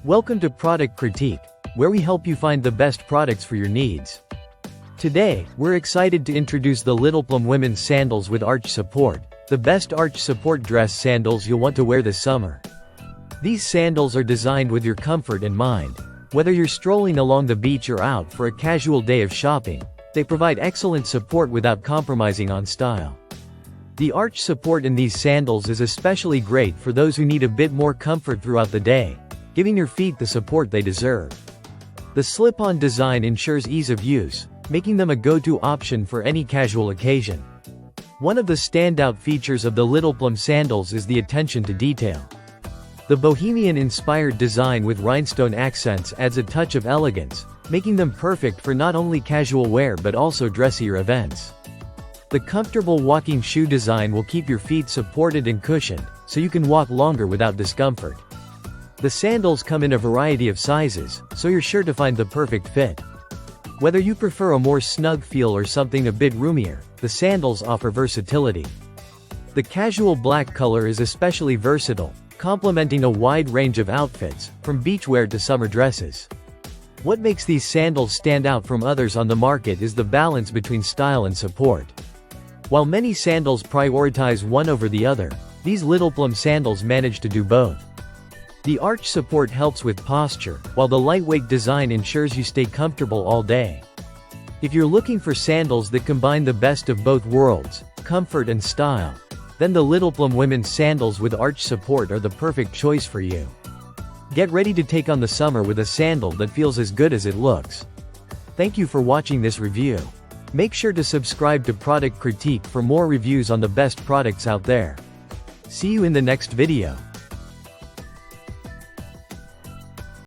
Welcome to Product Critique, where we help you find the best products for your needs. Today, we're excited to introduce the Little Plum Women's Sandals with Arch Support, the best arch support dress sandals you'll want to wear this summer. These sandals are designed with your comfort in mind. Whether you're strolling along the beach or out for a casual day of shopping, they provide excellent support without compromising on style. The arch support in these sandals is especially great for those who need a bit more comfort throughout the day, giving your feet the support they deserve. The slip-on design ensures ease of use, making them a go-to option for any casual occasion. One of the standout features of the Little Plum sandals is the attention to detail. The bohemian-inspired design with rhinestone accents adds a touch of elegance, making them perfect for not only casual wear but also dressier events. The comfortable walking shoe design will keep your feet supported and cushioned, so you can walk longer without discomfort. The sandals come in a variety of sizes, so you're sure to find the perfect fit. Whether you prefer a more snug feel or something a bit roomier, the sandals offer versatility. The casual black color is especially versatile, complementing a wide range of outfits, from beachwear to summer dresses. What makes these sandals stand out from others on the market is the balance between style and support. While many sandals prioritize one over the other, these Little Plum sandals manage to do both. The arch support helps with posture, while the lightweight design ensures you stay comfortable all day. If you're looking for sandals that combine the best of both worlds, comfort and style, then the Little Plum Women's Sandals with Arch Support are the perfect choice for you. Get ready to take on the summer with a sandal that feels as good as it looks. Thank you for watching this review. Make sure to subscribe to Product Critique for more reviews on the best products out there. See you in the next video.